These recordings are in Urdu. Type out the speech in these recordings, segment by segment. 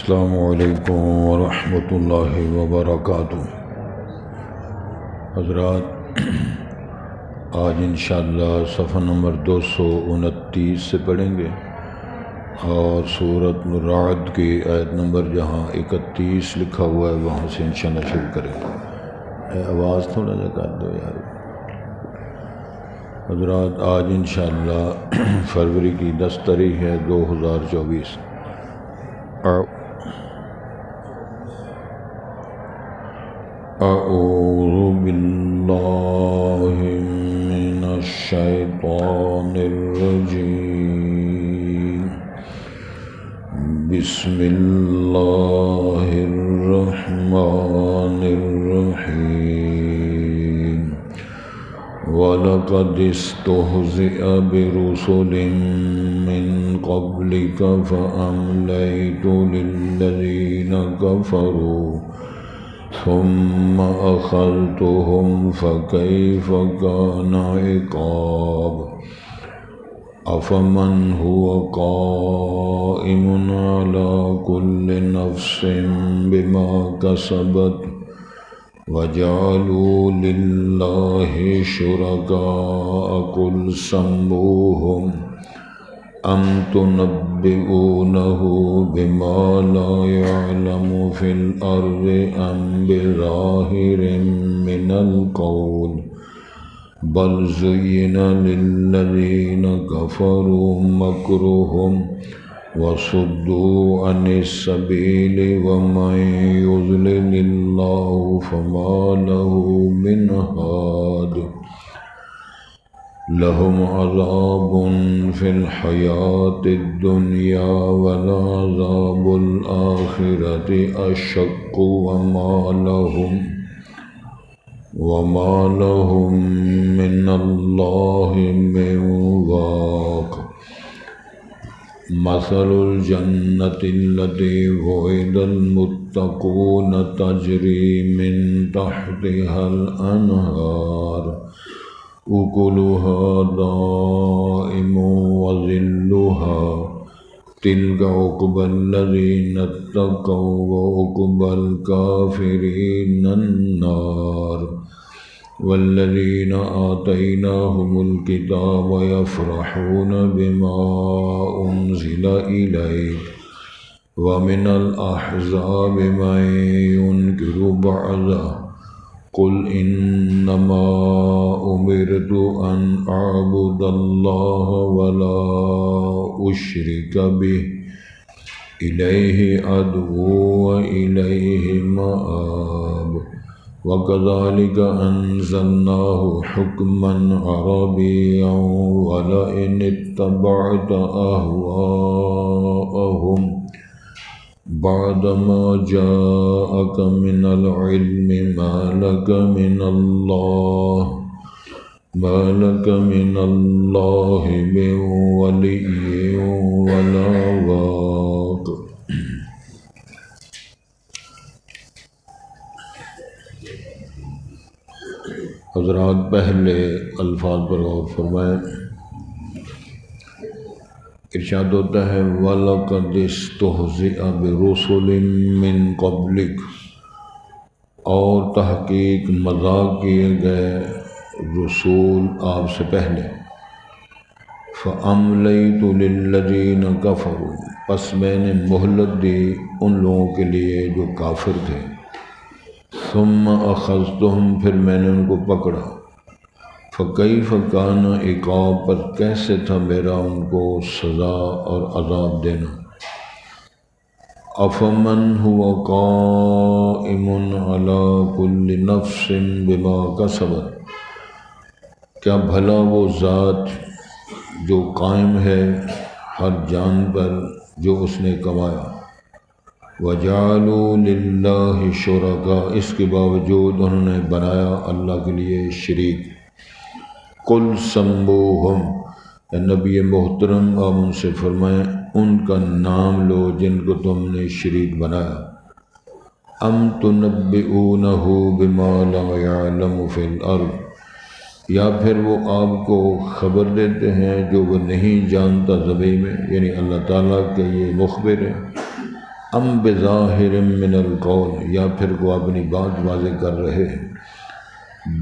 السلام علیکم ورحمۃ اللہ وبرکاتہ۔ حضرات، آج انشاءاللہ صفحہ نمبر 229 سے پڑھیں گے اور سورۃ الرعد کی آیت نمبر جہاں 31 لکھا ہوا ہے وہاں سے انشاءاللہ شروع کریں گے۔ آواز تھوڑا سا کر دو یار۔ حضرات، آج انشاءاللہ فروری کی 10 تاریخ ہے 2024۔ اعوذ باللہ من الشیطان الرجیم، بسم اللہ الرحمن الرحیم۔ وَلَقَدِ اسْتُهْزِئَ بِرُسُلٍ مِّن قَبْلِكَ فَأَمْلَيْتُ لِلَّذِينَ كَفَرُوا ثُمَّ أَخَذْتُهُمْ فَكَيْفَ كَانَ عِقَابِ۔ أَفَمَنْ هُوَ قَائِمٌ عَلَى كُلِّ نَفْسٍ بِمَا كَسَبَتْ وَجَعَلُوا لِلَّهِ شُرَكَاءَ قُلْ سَمُّوهُمْ أَمْ تُنَبِّئُونَهُ بِمَا لَا يَعْلَمُ فِي الْأَرْضِ أَمْ بِظَاهِرٍ مِّنَ الْقَوْلِ بَلْ زُيِّنَ لِلَّذِينَ كَفَرُوا مَكْرُهُمْ وَصُدُّوا عَنِ السَّبِيلِ وَمَن يُضْلِلِ اللَّهُ فَمَا لَهُ مِنْ هَادٍ۔ لَهُمْ عَذَابٌ فِي الْحَيَاةِ الدُّنْيَا وَلَعَذَابُ الْآخِرَةِ أَشَقُّ وَمَا لَهُم مِّنَ اللَّهِ مِن وَاقٍ۔ مَثَلُ الْجَنَّةِ الَّتِي وُعِدَ الْمُتَّقُونَ تَجْرِي مِن تَحْتِهَا الْأَنْهَارُ أُكُلُهَا دَائِمٌ وَظِلُّهَا تِلْكَ عُقْبَى الَّذِينَ اتَّقَوْا وَعُقْبَى الْكَافِرِينَ النَّارُ۔ وَالَّذِينَ آتَيْنَاهُمُ الْكِتَابَ يَفْرَحُونَ بِمَا أُنْزِلَ إِلَيْكَ وَمِنَ الْأَحْزَابِ مَن يُنكِرُ بَعْضَهُ قُلْ إِنَّمَا أُمِرْتُ أَنْ أَعْبُدَ اللَّهَ وَلَا أُشْرِكَ بِهِ إِلَيْهِ أَدْعُو وَإِلَيْهِ مَآبِ۔ وَكَذَلِكَ أَنزَلْنَاهُ حُكْمًا عَرَبِيًّا وَلَئِنِ اتَّبَعْتَ أَهْوَاءَهُمْ بَعْدَمَا جَاءَكَ مِنَ الْعِلْمِ مَا لَكَ مِنَ اللَّهِ مِن وَلِيٍّ وَلَا وَاقٍ۔ حضرات، پہلے الفاظ پر غور فرمائیں۔ ارشاد ہوتا ہے وَلَقَدِ اسْتُهْزِئَ بِرُسُلٍ مِّن قَبْلِكَ، اور تحقیق مذاق کیے گئے رسول آپ سے پہلے۔ فَأَمْلَيْتُ لِلَّذِينَ كَفَرُوا، پس میں نے مہلت دی ان لوگوں کے لیے جو کافر تھے۔ ثُمَّ أَخَذْتُهُمْ، پھر میں نے ان کو پکڑا۔ فَكَيْفَ كَانَ عِقَابِ، پر کیسے تھا میرا ان کو سزا اور عذاب دینا۔ أَفَمَنْ هُوَ قَائِمٌ عَلَى كُلِّ نَفْسٍ بِمَا كَسَبَتْ، کیا بھلا وہ ذات جو قائم ہے ہر جان پر جو اس نے کمایا۔ وَجَعَلُوا لِلَّهِ شُرَكَاءَ، اس کے باوجود انہوں نے بنایا اللہ کے لیے شریک۔ قُلْ سَمُّوهُمْ، اے نبی محترم آپ ان سے فرمائیں ان کا نام لو جن کو تم نے شریک بنایا۔ أَمْ تُنَبِّئُونَهُ بِمَا لَا يَعْلَمُ فِي الْأَرْضِ، یا پھر وہ آپ کو خبر دیتے ہیں جو وہ نہیں جانتا زمین میں، یعنی اللہ تعالیٰ کے یہ مخبر ہے۔ ام بظاہر من القول، یا پھر وہ اپنی بات واضح کر رہے ہیں،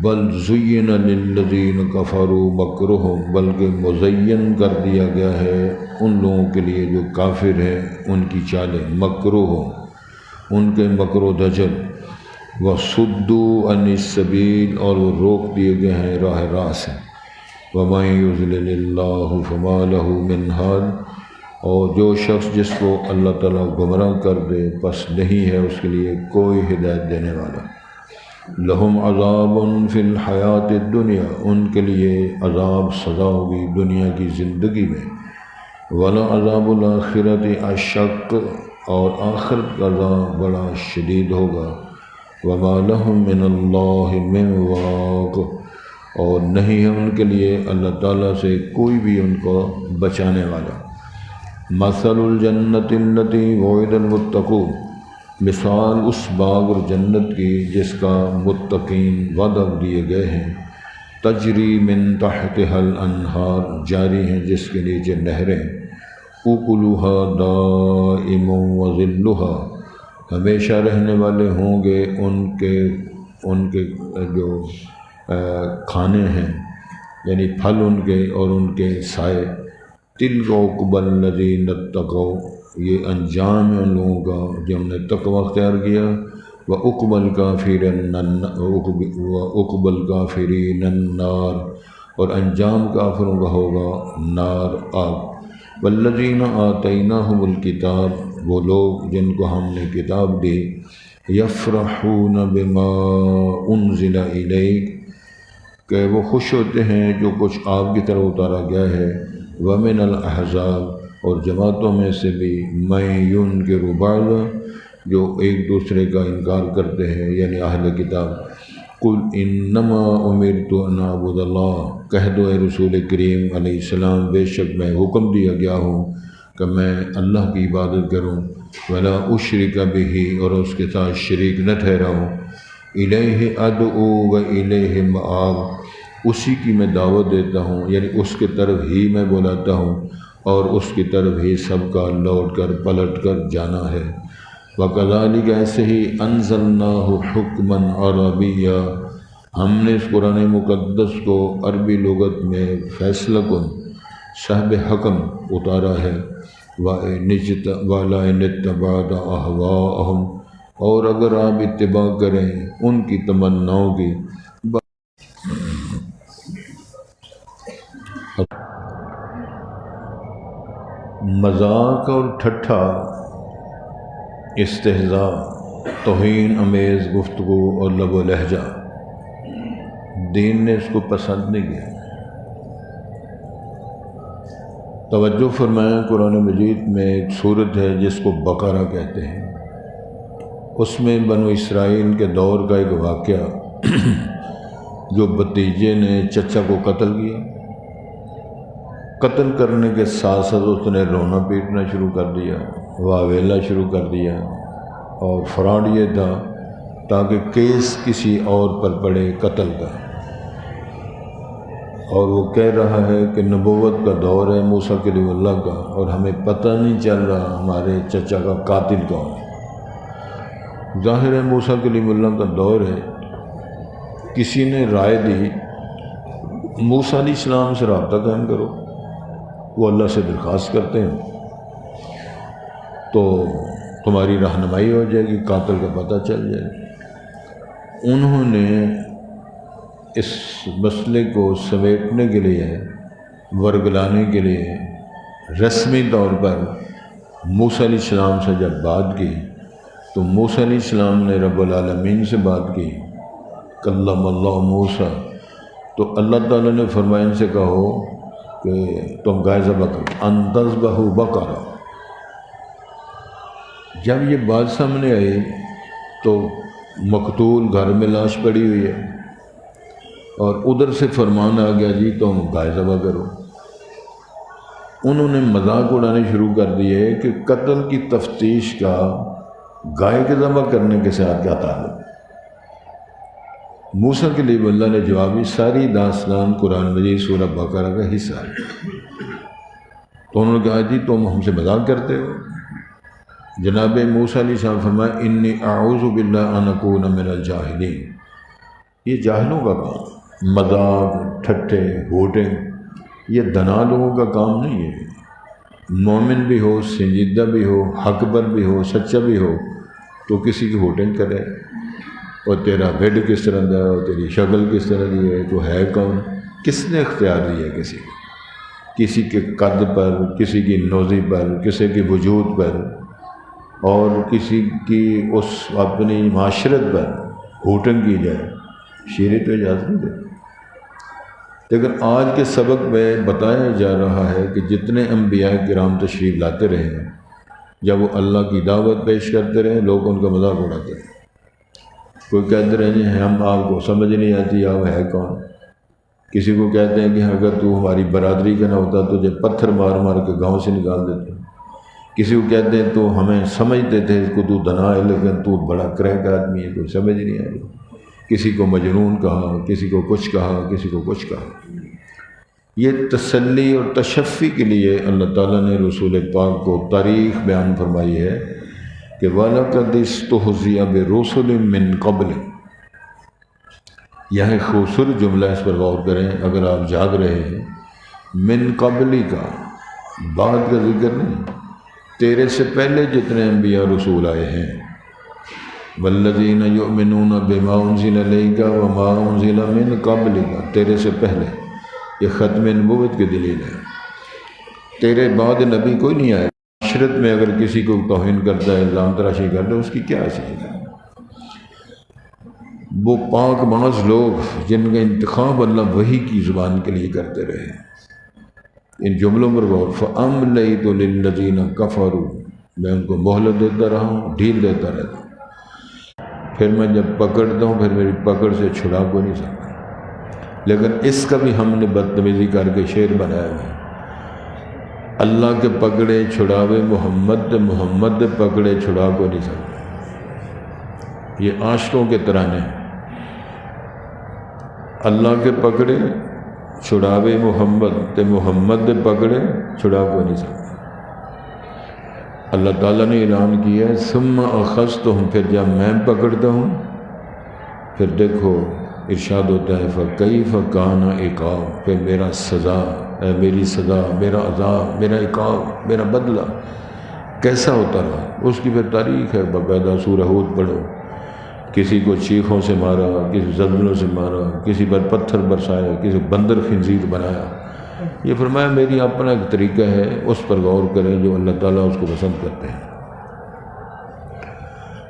بل زین للذین کفروا مکرہم، بلکہ مزین کر دیا گیا ہے ان لوگوں کے لیے جو کافر ہیں ان کی چالیں، مکرہم ان کے مکر و دجل، وصدوا عن السبیل اور وہ روک دیے گئے ہیں راہ راست سے، ومن یضلل اللہ فما لہ من ہاد، اور جو شخص جس کو اللہ تعالیٰ گمراہ کر دے پس نہیں ہے اس کے لیے کوئی ہدایت دینے والا۔ لہم عذاب فی الحیات الدنیا، ان کے لیے عذاب سزا ہوگی دنیا کی زندگی میں، ولا عذاب الآخرت اشق، اور آخرت کا عذاب بڑا شدید ہوگا، وما لہم من اللہ من واق، اور نہیں ہے ان کے لیے اللہ تعالیٰ سے کوئی بھی ان کو بچانے والا۔ مثل الجنت التی وعد المتقون، مثال اس باغ اور جنت کی جس کا متقین وعدہ دیے گئے ہیں، تجری من تحتها الانہار، جاری ہیں جس کے نیچے نہریں، اکلها دائم وظلها، ہمیشہ رہنے والے ہوں گے ان کے جو کھانے ہیں، یعنی پھل ان کے اور ان کے سائے۔ تلک عقبی الذین اتقوا، یہ انجام ہے ان لوگوں کا جنہوں نے تقوی اختیار کیا، وعقبی الکافرین النار، اور انجام کافروں کا ہوگا نار، آگ۔ والذین آتیناہم الکتاب، وہ لوگ جن کو ہم نے کتاب دی، یفرحون بما انزل الیک، کہ وہ خوش ہوتے ہیں جو کچھ آپ کی طرف اتارا گیا ہے، ومن الاحزاب، اور جماعتوں میں سے بھی من ینکر بعضا، جو ایک دوسرے کا انکار کرتے ہیں، یعنی اہل کتاب۔ قل انما امرت ان اعبد اللہ، کہہ دو اے رسول کریم علیہ السلام، بے شک میں حکم دیا گیا ہوں کہ میں اللہ کی عبادت کروں، ولا اشرک بہ، اور اس کے ساتھ شریک نہ ٹھہراؤں، الیہ ادعو و الیہ مآب، اسی کی میں دعوت دیتا ہوں، یعنی اس کی طرف ہی میں بلاتا ہوں اور اس کی طرف ہی سب کا لوٹ کر پلٹ کر جانا ہے۔ وَكَذَلِكَ، ایسے ہی أَنزَلْنَاهُ حُكْمًا عَرَبِيًّا، ہم نے اس قرآن مقدس کو عربی لغت میں فیصلہ کن، صاحب حکم اتارا ہے۔ وَلَئِنِ اتَّبَعْتَ أَهْوَاءَهُمْ، اور اگر آپ اتباع کریں ان کی تمناؤں کی، مذاق اور ٹھٹھا، استہزاء، توہین امیز گفتگو اور لب و لہجہ، دین نے اس کو پسند نہیں کیا۔ توجہ فرمائیں، قرآن مجید میں ایک سورت ہے جس کو بقرہ کہتے ہیں، اس میں بنو اسرائیل کے دور کا ایک واقعہ، جو بھتیجے نے چچا کو قتل کیا، قتل کرنے کے ساتھ ساتھ اس نے رونا پیٹنا شروع کر دیا، واویلا شروع کر دیا، اور فراڈ یہ تھا تاکہ کیس کسی اور پر پڑے قتل کا، اور وہ کہہ رہا ہے کہ نبوت کا دور ہے موسیٰ کلیم اللہ کا، اور ہمیں پتہ نہیں چل رہا ہمارے چچا کا قاتل کون ہے۔ ظاہر ہے موسیٰ کلیم اللہ کا دور ہے، کسی نے رائے دی موسیٰ علیہ السلام سے رابطہ قائم کرو، وہ اللہ سے درخواست کرتے ہیں تو تمہاری رہنمائی ہو جائے گی، قاتل کا پتہ چل جائے گا۔ انہوں نے اس مسئلے کو سمیٹنے کے لیے، ورگلانے کے لیے رسمی طور پر موسیٰ علیہ السلام سے جب بات کی تو موسیٰ علیہ السلام نے رب العالمین سے بات کی، کلم اللہ موسیٰ، تو اللہ تعالیٰ نے فرمایا ان سے کہو کہ تم گائے ذبح کرو، ان تذبحوا بقرہ۔ جب یہ بات سامنے آئی تو مقتول گھر میں لاش پڑی ہوئی ہے، اور ادھر سے فرمان آ گیا جی تم گائے ذبح کرو۔ انہوں نے مذاق اڑانے شروع کر دیے کہ قتل کی تفتیش کا گائے کے ذبح کرنے کے ساتھ کیا تعلق؟ موسیٰ کے لیے اللہ نے جوابی ساری داستان قرآن مجید سورہ بقرہ کا حصہ ہے۔ تو انہوں نے کہا جی تم ہم سے مذاق کرتے ہو، جناب موسیٰ علیہ السلام فرمایا انی اعوذ باللہ ان اکون من الجاہلین۔ یہ جاہلوں کا کام، مذاق، ٹھٹے، ہوٹے، یہ دنا لوگوں کا کام نہیں ہے۔ مومن بھی ہو، سنجیدہ بھی ہو، حق پر بھی ہو، سچا بھی ہو، تو کسی کی ہوٹنگ کرے اور تیرا بیڈ کس طرح دا، اور تیری شکل کس طرح دی ہے، تو ہے کون؟ کس نے اختیار دیا کسی کو؟ کسی کے قد پر، کسی کی نوزی پر، کسی کے وجود پر، اور کسی کی اس اپنی معاشرت پر ہوٹنگ کی جائے؟ شریعت تو اجازت نہیں دیتی۔ لیکن آج کے سبق میں بتایا جا رہا ہے کہ جتنے انبیاء کرام تشریف لاتے رہے ہیں، جب وہ اللہ کی دعوت پیش کرتے رہے، لوگ ان کا مذاق اڑاتے رہے۔ کوئی کہتے رہے جی ہم آپ کو سمجھ نہیں آتی، آپ ہے کون؟ کسی کو کہتے ہیں کہ اگر تو ہماری برادری کا نہ ہوتا تو تجھے پتھر مار مار کے گاؤں سے نکال دیتے۔ کسی کو کہتے ہیں تو ہمیں سمجھتے تھے کہ تو دنا ہے لیکن تو بڑا کریک آدمی ہے، تو سمجھ نہیں آئی۔ کسی کو مجنون کہا، کسی کو کچھ کہا، کسی کو کچھ کہا۔ یہ تسلی اور تشفی کے لیے اللہ تعالیٰ نے رسول پاک کو تاریخ بیان فرمائی ہے کہ وَلَقَدِ اسْتُهْزِئَ بِرُسُلٍ مِّن قَبْلِ۔ یہ خوبصورت جملہ، اس پر غور کریں اگر آپ جاگ رہے ہیں۔ من قبلی کا بعد کا ذکر نہیں، تیرے سے پہلے جتنے انبیاء رسول آئے ہیں۔ وَالَّذِينَ يُؤْمِنُونَ بِمَا أُنزِلَ إِلَيْكَ وَمَا أُنزِلَ مِن قَبْلِكَ، تیرے سے پہلے۔ یہ ختم نبوت کی دلیل ہے۔ تیرے بعد نبی کوئی نہیں آئے۔ معاشرت میں اگر کسی کو توہین کرتا ہے، الزام تراشی کرتا ہے، اس کی کیا حیثیت ہے؟ وہ پاک باز لوگ جن کا انتخاب اللہ وحی کی زبان کے لیے کرتے رہے۔ ان جملوں پر غور، فَأَمْلَيْتُ لِلَّذِينَ كَفَرُوا، میں ان کو مہلت دیتا رہا ہوں، ڈھیل دیتا رہتا ہوں۔ پھر میں جب پکڑتا ہوں، پھر میری پکڑ سے چھڑا کو نہیں سکتا۔ لیکن اس کا بھی ہم نے بدتمیزی کر کے شعر بنایا ہے، اللہ کے پکڑے چھڑاوے محمد، محمد پکڑے چھڑا کو نہیں سکتا۔ یہ عاشقوں کے ترانے، اللہ کے پکڑے چھڑاوے محمد تے محمد پکڑے چھڑا کو نہیں سکتا۔ اللہ تعالیٰ نے اعلان کیا ہے ثم اخذتہم، پھر جب میں پکڑتا ہوں، پھر دیکھو ارشاد ہوتا ہے فَكَيْفَ كَانَ عِقَابِ، پھر میرا سزا، میری سزا، میرا عذاب، میرا عقاب، میرا بدلہ کیسا ہوتا رہا۔ اس کی پھر تاریخ ہے، باقاعدہ سورہ ہود پڑھو۔ کسی کو چیخوں سے مارا، کسی زلزلوں سے مارا، کسی پر پتھر برسایا، کسی بندر خنزیر بنایا۔ یہ فرمایا میری اپنا ایک طریقہ ہے، اس پر غور کریں جو اللہ تعالیٰ اس کو پسند کرتے ہیں۔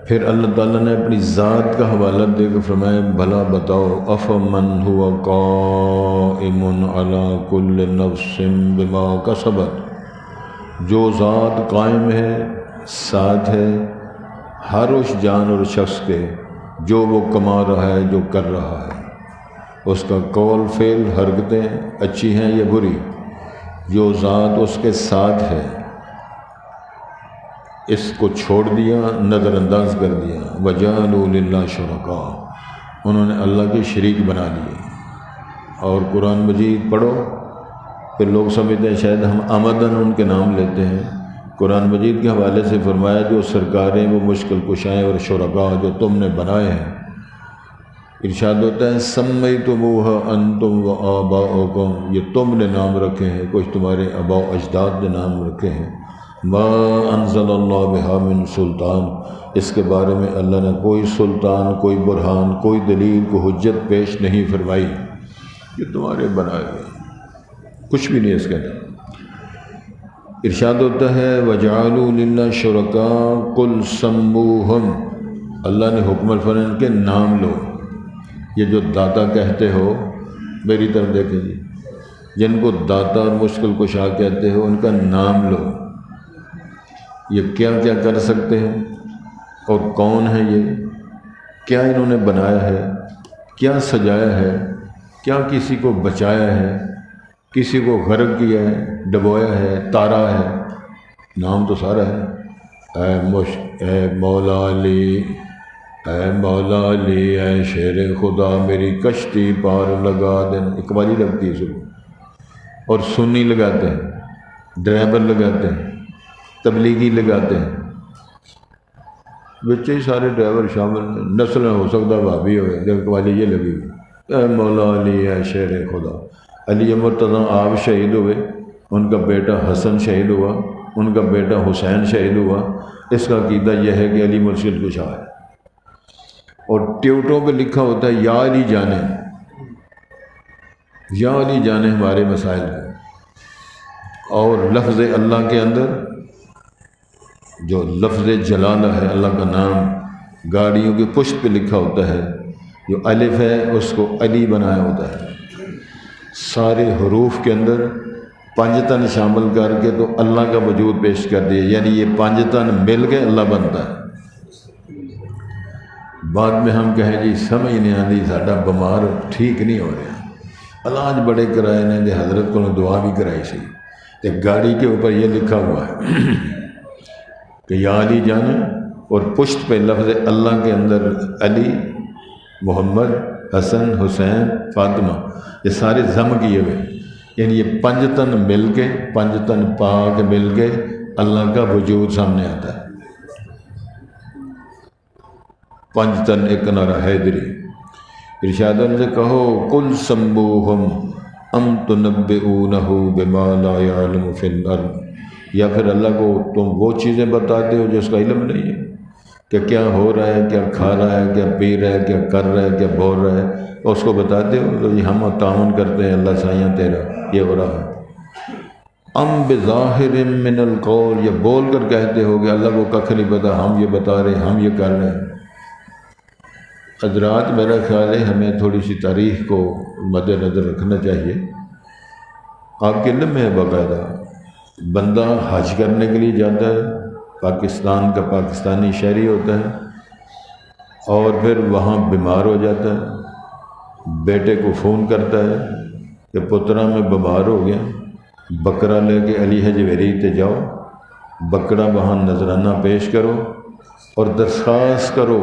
پھر اللہ تعالیٰ نے اپنی ذات کا حوالہ دے کے فرمایا بھلا بتاؤ افمن هو قائم علی کل نفس بما کسبت، جو ذات قائم ہے، ساتھ ہے ہر اس جان اور شخص کے جو وہ کما رہا ہے، جو کر رہا ہے، اس کا قول فعل حرکتیں اچھی ہیں یا بری، جو ذات اس کے ساتھ ہے اس کو چھوڑ دیا، نظر انداز کر دیا۔ وَجَعَلُوا لِلَّهِ شُرَكَاءَ، انہوں نے اللہ کے شریک بنا لیے۔ اور قرآن مجید پڑھو، پھر لوگ سمجھتے ہیں شاید ہم آمدن ان کے نام لیتے ہیں۔ قرآن مجید کے حوالے سے فرمایا جو سرکاریں وہ مشکل کشائیں اور شرکاء جو تم نے بنائے ہیں، ارشاد ہوتا ہے سمیتموها انتم وآباؤکم، یہ تم نے نام رکھے ہیں، کچھ تمہارے آباء و اجداد نے نام رکھے ہیں۔ ما انزل اللہ بہا من سلطان، اس کے بارے میں اللہ نے کوئی سلطان، کوئی برہان، کوئی دلیل، کوئی حجت پیش نہیں فرمائی، یہ تمہارے بنائے ہوئے، کچھ بھی نہیں اس کے اندر۔ ارشاد ہوتا ہے وَجَعَلُوا لِلَّهِ شُرَكَاءَ قُلْ سَمُّوهُمْ، اللہ نے حکم فرمایا کہ نام لو۔ یہ جو داتا کہتے ہو، میری طرف دیکھیں جی، جن کو داتا اور مشکل کشا کہتے ہو ان کا نام لو۔ یہ کیا کیا کر سکتے ہیں اور کون ہے یہ، کیا انہوں نے بنایا ہے، کیا سجایا ہے، کیا کسی کو بچایا ہے، کسی کو غرق کیا ہے، ڈبویا ہے، تارا ہے، نام تو سارا ہے۔ اے مولا علی، اے مولا علی، اے شیر خدا میری کشتی پار لگا دیں، اقبالی لگتی ہے شروع، اور سنی لگاتے ہیں، ڈرائیور لگاتے ہیں، تبلیغی لگاتے ہیں، بچے ہی سارے ڈرائیور شامل نسل ہو سکتا بھابی ہوئے جب قوالی یہ لگی ہوئی اے مولا علی اے شیر خدا۔ علی مرتضیٰ آپ شہید ہوئے، ان کا بیٹا حسن شہید ہوا، ان کا بیٹا حسین شہید ہوا۔ اس کا عقیدہ یہ ہے کہ علی مرشد کشا ہے، اور ٹیوٹوں پہ لکھا ہوتا ہے یا علی جانے، یا علی جانے ہمارے مسائل کو۔ اور لفظ اللہ کے اندر جو لفظ جلالہ ہے، اللہ کا نام گاڑیوں کی پشت پہ لکھا ہوتا ہے، جو الف ہے اس کو علی بنایا ہوتا ہے۔ سارے حروف کے اندر پنجتن شامل کر کے تو اللہ کا وجود پیش کر دیا، یعنی یہ پنجتن مل کے اللہ بنتا ہے۔ بعد میں ہم کہیں جی سمجھ نہیں آتی، ساڈا بیمار ٹھیک نہیں ہو رہا، علاج بڑے کرائے نے دے حضرت کو دعا بھی کرائی سی، تے گاڑی کے اوپر یہ لکھا ہوا ہے کہ یا علی جانے، اور پشت پہ لفظ اللہ کے اندر علی، محمد، حسن، حسین، فاطمہ، یہ سارے ضم کیے ہوئے، یعنی یہ پنجتن مل کے، پنجتن پاک مل کے اللہ کا وجود سامنے آتا ہے۔ پنجتن ایک نعرہ حیدری۔ ارشاد سے کہو قل سموہم ام تنبئونہ بما لا یعلم فی الارض، یا پھر اللہ کو تم وہ چیزیں بتاتے ہو جو اس کا علم نہیں ہے، کہ کیا ہو رہا ہے، کیا کھا رہا ہے، کیا پی رہا ہے، کیا کر رہا ہے، کیا بول رہا ہے، اس کو بتاتے ہو تو یہ ہم تعاون کرتے ہیں، اللہ سائیاں تیرا یہ ہو رہا ہے۔ ام بظاہر من القول، یہ بول کر کہتے ہو کہ اللہ کو ککھ نہیں پتا، ہم یہ بتا رہے ہیں، ہم یہ کر رہے ہیں۔ حضرات میرا خیال ہے ہمیں تھوڑی سی تاریخ کو مد نظر رکھنا چاہیے۔ آپ کے علم میں ہے باقاعدہ بندہ حج کرنے کے لیے جاتا ہے، پاکستان کا پاکستانی شہری ہوتا ہے، اور پھر وہاں بیمار ہو جاتا ہے، بیٹے کو فون کرتا ہے کہ پترا میں بیمار ہو گیا، بکرا لے کے علی حجویری تے جاؤ، بکرا وہاں نذرانہ پیش کرو اور درخواست کرو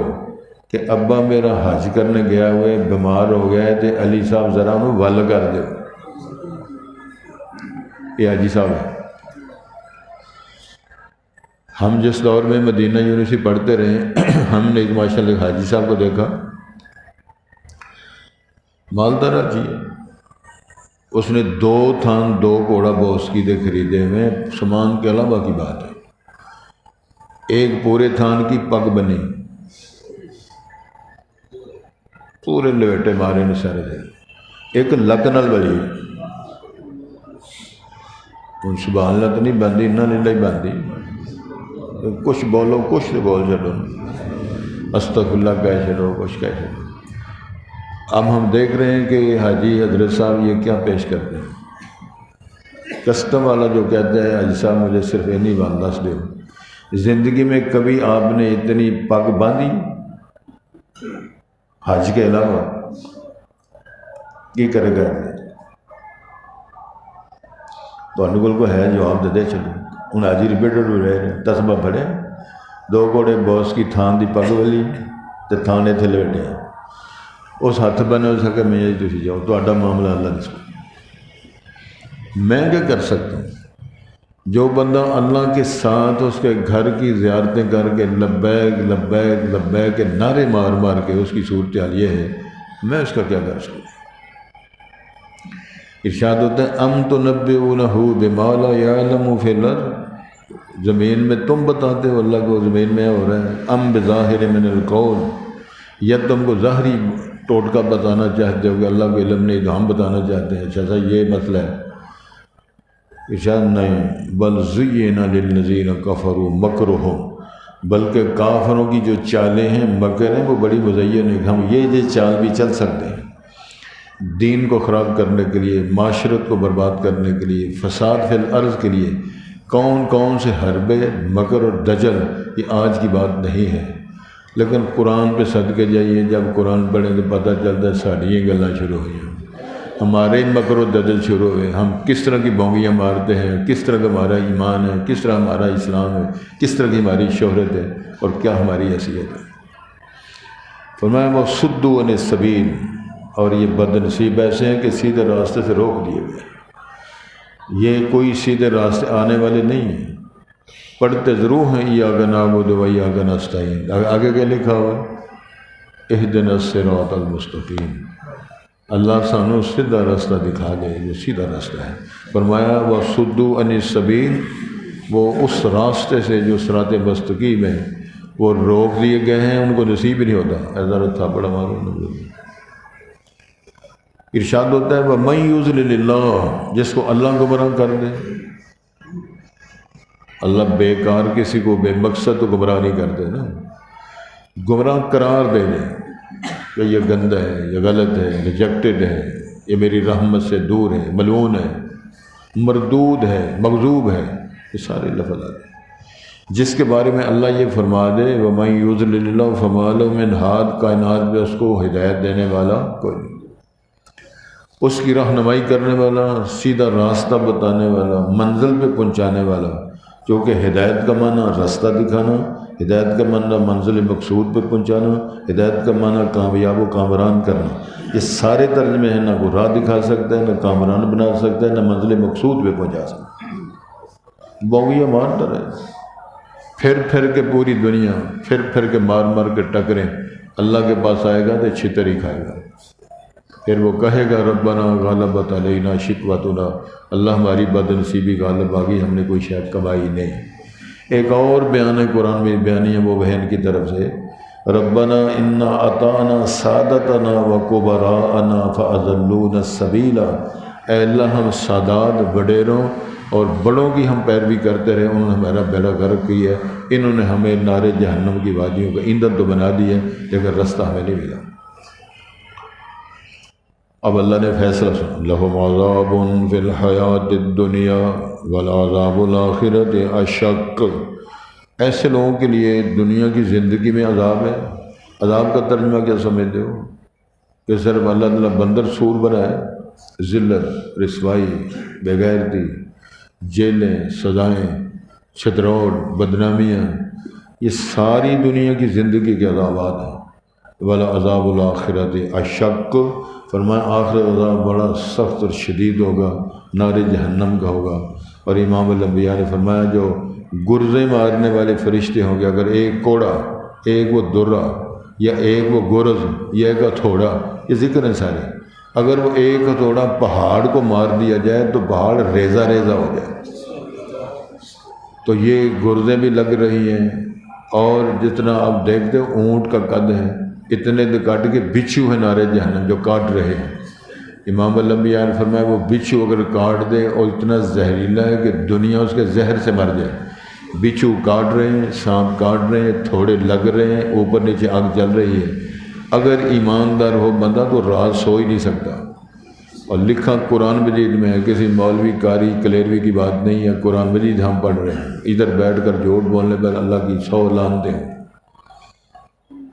کہ ابا میرا حج کرنے گیا ہوئے بیمار ہو گیا ہے تے علی صاحب ذرا انہوں ول کر دو۔ یہ حاجی صاحب ہے۔ ہم جس دور میں مدینہ یونیورسٹی پڑھتے رہے، ہم نے ماشاء اللہ حاجی صاحب کو دیکھا، مالدار حاجی ہے، اس نے 2 تھان 2 گھوڑا بوسکی دے خریدے ہوئے، سامان کے علاوہ کی بات ہے، ایک پورے تھان کی پگ بنی، پورے لویٹے مارے نے سارے دے، ایک لک نال بلی، سبحان اللہ تو نہیں بندی، انہاں نے نہیں بندی، کچھ بولو کچھ تو بول چلو، استغفر اللہ کہہ چلو، کچھ کہہ چلو۔ اب ہم دیکھ رہے ہیں کہ حاجی حضرت صاحب یہ کیا پیش کرتے ہیں، کسٹم والا جو کہتا ہے حاجی صاحب مجھے صرف اینی بات دس دو، زندگی میں کبھی آپ نے اتنی پگ باندھی حج کے علاوہ؟ کی کرے گا تھوڑے کول کوئی ہے جواب دے دے چلو۔ ہوں حاجی رپیٹڈ ہو رہے تسبہ پڑھے، 2 گھوڑے بوس کی تھان دی پگ والی تے تھان اتنے لپٹے، اس ہاتھ بنے ہو سکے میں جی تھی جاؤ، تھوڑا معاملہ اللہ دسو۔ میں کیا کر سکتا ہوں؟ جو بندہ اللہ کے ساتھ اس کے گھر کی زیارتیں کر کے لبیک لبیک لبیک کے نعرے مار مار کے اس کی صورتحال یہ ہے، میں اس کا کیا کر سکتا ہوں؟ ارشاد ہوتا ہے ام تنبئونہ بما لا یعلم فی الارض، زمین میں تم بتاتے ہو اللہ کو زمین میں ہو رہا ہے، ام بظاہر من القول، یا تم کو ظاہری ٹوٹکا بتانا چاہتے ہو کہ اللہ کو علم نہیں تو ہم بتانا چاہتے ہیں، اچھا یہ مسئلہ ہے۔ ارشاد نہیں، بل زینا للذین کفروا مکرہم، بلکہ کافروں کی جو چالیں ہیں، مکر ہیں، وہ بڑی مزین ہے، ہم یہ چال بھی چل سکتے ہیں دین کو خراب کرنے کے لیے، معاشرت کو برباد کرنے کے لیے، فساد فی الارض کے لیے، کون کون سے حربے مکر اور دجل، یہ آج کی بات نہیں ہے۔ لیکن قرآن پہ صدقے جائیے، جب قرآن پڑھیں تو پتہ چلتا ہے ساڑھی یہ گلاں شروع ہوئی ہیں، ہمارے مکر و دجل شروع ہوئے، ہم کس طرح کی بونگیاں مارتے ہیں، کس طرح کا ہمارا ایمان ہے، کس طرح ہمارا اسلام ہے، کس طرح کی ہماری شہرت ہے اور کیا ہماری حیثیت ہے۔ فرمایا وہ صدوا عن السبیل، اور یہ بد نصیب ایسے ہیں کہ سیدھے راستے سے روک دیے گئے، یہ کوئی سیدھے راستے آنے والے نہیں ہیں۔ پڑھتے ضرور ہیں ایاک نعبد و ایاک نستعین، آگے کیا لکھا ہوا ہے؟ اہدنا الصراط المستقیم، اللہ سانو سیدھا راستہ دکھا دے جو سیدھا راستہ ہے۔ فرمایا وَصُدُّوا عَنِ السَّبِيلِ، وہ اس راستے سے جو صراط مستقیم ہے وہ روک دیے گئے ہیں، ان کو نصیب ہی نہیں ہوتا۔ ایسا تھا بڑا معلوم ارشاد ہوتا ہے وَمَن يُضْلِلِ اللَّهُ، جس کو اللہ گمراہ کر دے، اللہ بیکار کسی کو بے مقصد تو گمراہ نہیں کرتے نا، گمراہ قرار دے دے کہ یہ گندہ ہے، یہ غلط ہے، ریجیکٹڈ ہے، یہ میری رحمت سے دور ہے، ملعون ہے، مردود ہے، مغضوب ہے، یہ سارے لفظ آتے ہیں۔ جس کے بارے میں اللہ یہ فرما دے وَمَن يُضْلِلِ اللَّهُ فَمَا لَهُ مِنْ هَادٍ، کائنات میں اس کو ہدایت دینے والا کوئی نہیں، اس کی رہنمائی کرنے والا، سیدھا راستہ بتانے والا، منزل پہ پہنچانے والا، کیونکہ ہدایت کا معنی راستہ دکھانا، ہدایت کا معنی منزل مقصود پہ پہنچانا، ہدایت کا معنی کامیاب و کامران کرنا، یہ سارے ترجمے ہیں، نہ کو راہ دکھا سکتا ہے، نہ کامران بنا سکتا ہے، نہ منزل مقصود پہ پہنچا سکتا ہے۔ بوگیا مارتا رہے، پھر کے پوری دنیا پھر کے مار کے ٹکریں، اللہ کے پاس آئے گا تو چھتر ہی کھائے گا، پھر وہ کہے گا ربنا غلبت علینا شقوتنا، اللہ ہماری بد نصیبی غالب آ گئی، ہم نے کوئی شاید کمائی نہیں۔ ایک اور بیان ہے قرآن میں بیانی ہے وہ بہن کی طرف سے، ربنا انا اطعنا سادتنا وکبراءنا فاضلونا السبیل، اے اللہ ہم سادات وڈیروں اور بڑوں کی ہم پیروی کرتے رہے، انہوں نے ہمارا بیڑا غرق کیا ہے، انہوں نے ہمیں نارے جہنم کی وادیوں کا ایندھن تو بنا دیا ہے لیکن رستہ ہمیں نہیں ملا۔ اب اللہ نے فیصلہ سنا، لَهُمْ عَذَابٌ فِي الْحَيَاةِ الدُّنْيَا وَالْعَذَابُ الْآخِرَةِ أَشَقُّ، ایسے لوگوں کے لیے دنیا کی زندگی میں عذاب ہے۔ عذاب کا ترجمہ کیا سمجھتے ہو؟ کہ صرف اللہ تعالیٰ بندر سور بنائے، ذلت، رسوائی، بے غیرتی، جیلیں، سزائیں، چھتروڑ، بدنامیاں، یہ ساری دنیا کی زندگی کے عذابات ہیں۔ وَالْعَذَابُ الْآخِرَةِ أَشَقُّ، فرمایا آخرت عذاب بڑا سخت اور شدید ہوگا، نار جہنم کا ہوگا۔ اور امام الانبیاء نے فرمایا جو گرزیں مارنے والے فرشتے ہوں گے، اگر ایک کوڑا، ایک وہ درہ، یا ایک وہ گرز، یا ایک ہتھوڑا، یہ ذکر ہیں سارے، اگر وہ ایک ہتھوڑا پہاڑ کو مار دیا جائے تو پہاڑ ریزہ ریزہ ہو جائے۔ تو یہ گرزیں بھی لگ رہی ہیں، اور جتنا آپ دیکھتے ہو اونٹ کا قد ہے، اتنے تو کاٹ کے بچھو ہے نارے جہنم جو کاٹ رہے ہیں۔ امام الانبیاء نے فرمایا وہ بچھو اگر کاٹ دے اور اتنا زہریلا ہے کہ دنیا اس کے زہر سے مر جائے، بچھو کاٹ رہے ہیں، سانپ کاٹ رہے ہیں، تھوڑے لگ رہے ہیں، اوپر نیچے آگ جل رہی ہے، اگر ایماندار ہو بندہ تو رات سو ہی نہیں سکتا۔ اور لکھا قرآن مجید میں ہے، کسی مولوی قاری کلیروی کی بات نہیں ہے، قرآن مجید ہم پڑھ رہے ہیں، ادھر بیٹھ کر جھوٹ بولنے پر اللہ کی 100 لعنتیں ہیں۔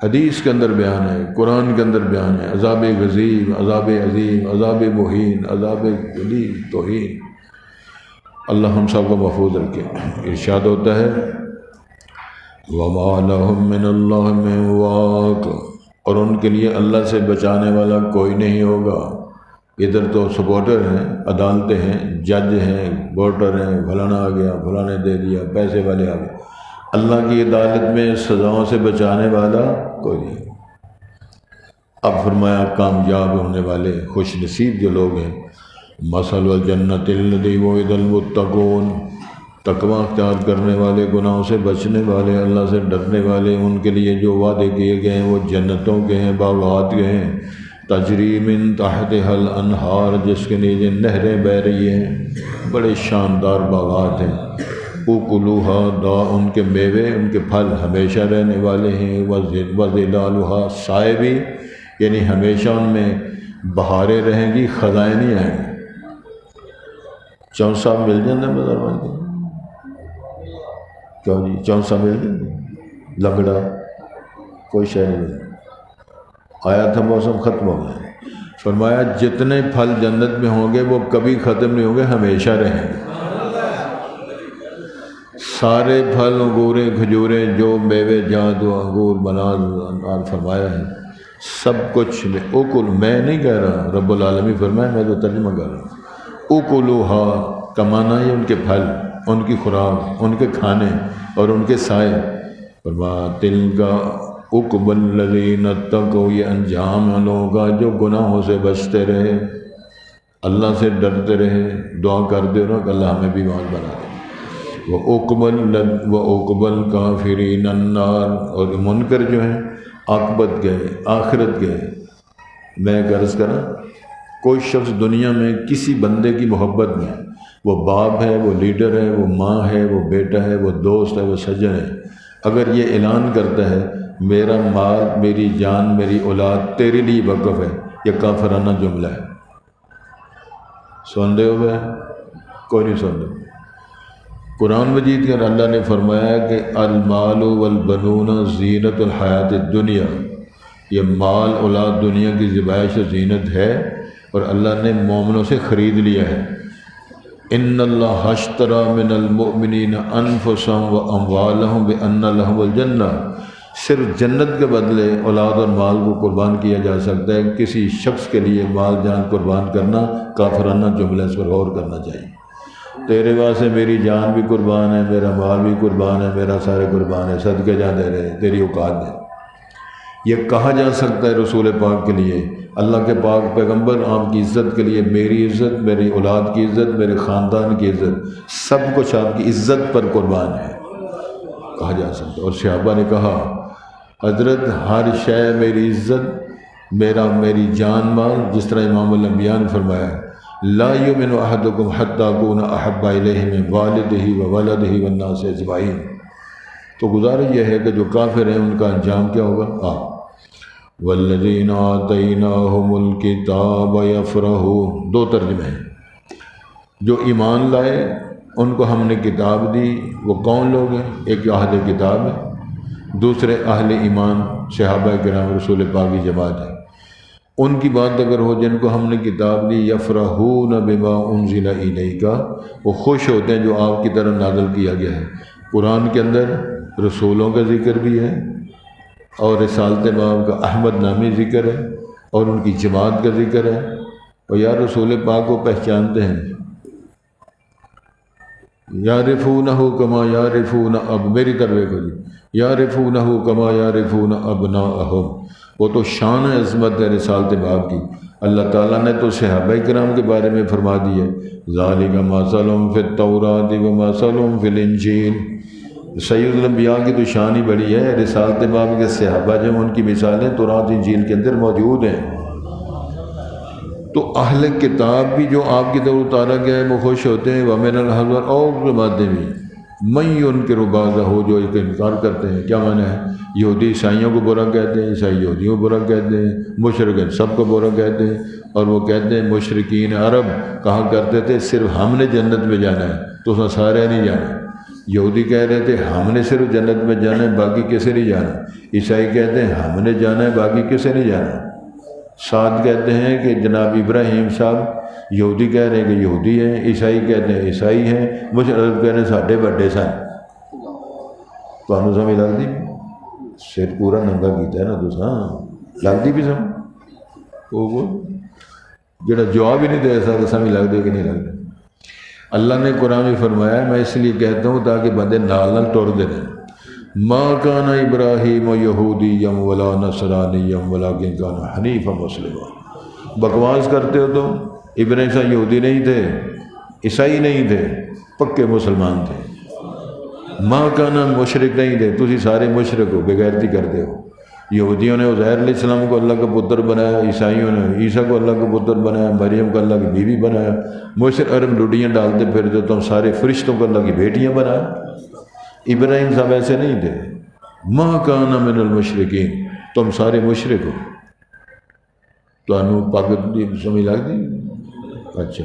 حدیث کے اندر بیان ہے، قرآن کے اندر بیان ہے، عذاب غضیب، عذاب عظیم، عذاب مہین، عذاب ذلیل توہین۔ اللہ ہم سب کو محفوظ رکھے۔ ارشاد ہوتا ہے وَمَا لَهُم مِّنَ اللَّهِ مِن وَاقٍ، اور ان کے لیے اللہ سے بچانے والا کوئی نہیں ہوگا۔ ادھر تو سپورٹر ہیں، عدالتیں ہیں، جج ہیں، ووٹر ہیں، فلانا آ گیا، فلانے دے دیا، پیسے والے آ گئے، اللہ کی عدالت میں سزاؤں سے بچانے والا کوئی نہیں۔ اب فرمایا کامیاب ہونے والے، خوش نصیب جو لوگ ہیں، مثل الجنت الذی وعد المتقون، تقوی اختیار کرنے والے، گناہوں سے بچنے والے، اللہ سے ڈرنے والے، ان کے لیے جو وعدے کیے گئے ہیں وہ جنتوں کے ہیں، باغات کے ہیں، تجری من تحتها الانہار، جس کے نیچے نہریں بہہ رہی ہیں، بڑے شاندار باغات ہیں۔ اکلوہا دا، ان کے میوے، ان کے پھل ہمیشہ رہنے والے ہیں، وظلالہا، سائے بھی، یعنی ہمیشہ ان میں بہاریں رہیں گی، خزائیں نہیں آئیں گی۔ چونسا مل جانا بازار بھائی کو، کیوں جی چونسا مل جانا، لگڑا، کوئی شے نہیں آیا تھا، موسم ختم ہو گیا۔ فرمایا جتنے پھل جنت میں ہوں گے وہ کبھی ختم نہیں ہوں گے، ہمیشہ رہیں گے۔ سارے پھل، انگوریں، کھجوریں، جو میوے جات و انگور، بناز، انار فرمایا ہے، سب کچھ میں اوکل، میں نہیں کہہ رہا، رب العالمین فرمایا، میں تو ترجمہ کر رہا ہوں۔ اوکلوہا کا معنی ہے ان کے پھل، ان کی خوراک، ان کے کھانے اور ان کے سائے۔ فرمایا تلک عقبی الذین اتقوا، یہ انجام ان لوگوں کا جو گناہوں سے بچتے رہے، اللہ سے ڈرتے رہے، دعا کرتے رہو کہ اللہ ہمیں بھی ایمان بنا دے۔ وعقبی الکافرین النار، اور منکر جو ہیں عاقبت گئے، آخرت گئے۔ میں غرض کرا کوئی شخص دنیا میں کسی بندے کی محبت میں، وہ باپ ہے، وہ لیڈر ہے، وہ ماں ہے، وہ بیٹا ہے، وہ دوست ہے، وہ سجن ہے، اگر یہ اعلان کرتا ہے میرا مال، میری جان، میری اولاد تیرے لیے وقف ہے، یہ کافرانہ جملہ ہے۔ سن دے ہو گئے؟ کوئی نہیں سن دے۔ قرآن مجید کے اللہ نے فرمایا کہ المال والبنون زینت الحیات الدنیا، یہ مال اولاد دنیا کی زیبائش و زینت ہے، اور اللہ نے مومنوں سے خرید لیا ہے۔ ان اللہ اشتری من المؤمنین انفسهم واموالهم بان لهم الجنہ، صرف جنت کے بدلے اولاد اور مال کو قربان کیا جا سکتا ہے، کسی شخص کے لیے مال جان قربان کرنا کافرانہ جملہ، اس پر غور کرنا چاہیے۔ تیرے واسطے میری جان بھی قربان ہے، میرا مال بھی قربان ہے، میرا سارے قربان ہے، صدقے جا دے رہے، تیری اوقات ہے۔ یہ کہا جا سکتا ہے رسول پاک کے لیے، اللہ کے پاک پیغمبر آپ کی عزت کے لیے، میری عزت، میری اولاد کی عزت، میرے خاندان کی عزت، سب کچھ آپ کی عزت پر قربان ہے، کہا جا سکتا ہے۔ اور صحابہ نے کہا حضرت ہر شے میری عزت، میری جان مال، جس طرح امام الانبیاء نے فرمایا لا یؤمن احدکم حتی اکون احب الیہ من والدہ وولدہ والناس اجمعین۔ تو گزارش یہ ہے کہ جو کافر ہیں ان کا انجام کیا ہوگا؟ والذین آتیناہم الکتاب یفرحون، دو ترجمے ہیں۔ جو ایمان لائے ان کو ہم نے کتاب دی، وہ کون لوگ ہیں؟ ایک اہل کتاب ہے، دوسرے اہل ایمان صحابہ کرام رسول پاک کی جماعت ہے۔ ان کی بات اگر ہو جن کو ہم نے کتاب دی، یفرحون بما انزل الیک، وہ خوش ہوتے ہیں جو آپ کی طرف نازل کیا گیا ہے۔ قرآن کے اندر رسولوں کا ذکر بھی ہے، اور رسالت باب کا احمد نامی ذکر ہے، اور ان کی جماعت کا ذکر ہے، اور یا رسول پاک کو پہچانتے ہیں۔ یعرفونہ کما یعرفون، اب میری طرف دیکھو جی، یعرفونہ کما یعرفون ابناءہم، وہ تو شان عظمت ہے رسالت باب کی۔ اللہ تعالیٰ نے تو صحابہ کرام کے بارے میں فرما دی ہے ذالک مثلہم فی التوراۃ ومثلہم فی الانجیل۔ سید الانبیاء کی تو شان ہی بڑی ہے، رسالت باب کے صحابہ جو ان کی مثالیں تورات انجیل کے اندر موجود ہیں۔ تو اہل کتاب بھی جو آپ کی طرف اتارا گیا ہے وہ خوش ہوتے ہیں، وَمِنَ الْأَحْزَابِ، اور باتیں بھی مَن يُنْكِرُ بَعْضَهُ، جو ایک انکار کرتے ہیں۔ کیا معنی ہے؟ یہودی عیسائیوں کو برا کہتے ہیں، عیسائی یہودیوں کو برا کہتے ہیں، مشرک سب کو برا کہتے ہیں، اور وہ کہتے ہیں مشرکین عرب کہا کرتے تھے صرف ہم نے جنت میں جانا ہے، تو اس میں سارے نہیں جانا۔ یہودی کہہ رہے تھے ہم نے صرف جنت میں جانا ہے، باقی کسے نہیں جانا۔ عیسائی کہتے ہیں ہم نے جانا ہے، باقی کسے نہیں جانا۔ ساتھ کہتے ہیں کہ جناب ابراہیم صاحب، یہودی کہہ رہے ہیں کہ یہودی ہیں، عیسائی کہتے ہیں عیسائی ہیں، مشرک کہہ رہے ہیں ساڈے بڑے سن۔ تو ہمیں سمجھ لگتی، سر پورا ننگا کیتا ہے نا تساں، لگتی بھی سمجھ، وہ جڑا جواب ہی نہیں دے سکتا سمجھ لگتی کہ نہیں لگتی۔ اللہ نے قرآن میں فرمایا، میں اس لیے کہتا ہوں تاکہ بندے نال نال ٹر دے رہے، ما کان ابراہیم یہودیا ولا نصرانیا ولکن کان حنیفا مسلما۔ بکواس کرتے ہو تو ابراہیم صاحب یہودی نہیں تھے، عیسائی نہیں تھے، پکے مسلمان تھے۔ ما کان مشرک نہیں تھے، تسی سارے مشرک ہو، بغیرتی کرتے ہو۔ یہودیوں نے عزیر علیہ السلام کو اللہ کا پتر بنایا، عیسائیوں نے عیسیٰ کو اللہ کا پتر بنایا، مریم کو اللہ کی بیوی بنایا، مشرک عرب لڈیاں ڈالتے پھرتے تم سارے فرشتوں کو اللہ کی بیٹیاں بنایا۔ ابراہیم صاحب ایسے نہیں تھے، ما کان من المشرکین، تم سارے مشرک ہو۔ تو انو پاک سمجھ لگ دی۔ اچھا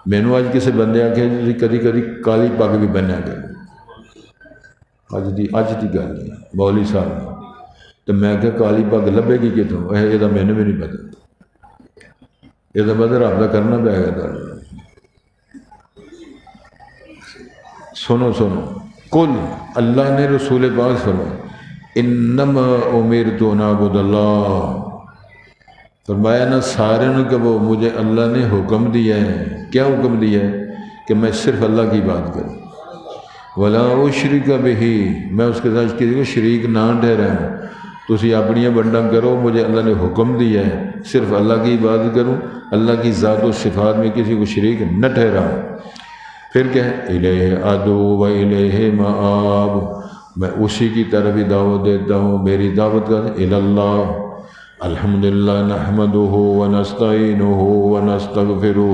مینو آج کسی بندے آکھے جی کدی کدی کالی پگ بھی بنیا کرے، اج دی گل ہے مولوی صاحب، تو میں کہ کالی پگ لبے گی کتوں؟ یہ مینو بھی نہیں پتا، یہ مطلب رب کا کرنا پائے گا تعالیٰ۔ سنو کل اللہ نے رسول پاک فرمایا انما امرت ان اعبد اللہ، فرمایا نا سارے نے کہ وہ مجھے اللہ نے حکم دیا ہے۔ کیا حکم دیا ہے؟ کہ میں صرف اللہ کی بات کروں۔ ولا اشرک بہ، میں اس کے ساتھ کسی کو شریک نہ ٹھہراؤں۔ تسی اپنی بنڈا کرو، مجھے اللہ نے حکم دیا ہے صرف اللہ کی عبادت کروں، اللہ کی ذات و صفات میں کسی کو شریک نہ ٹھہراؤں۔ پھر کیا ہے؟ الیہ ادعو و الیہ مآب، میں اسی کی طرف ہی دعوت دیتا ہوں، میری دعوت کا اللہ۔ الحمدللہ نحمدہ ونستعینہ ونستغفرہ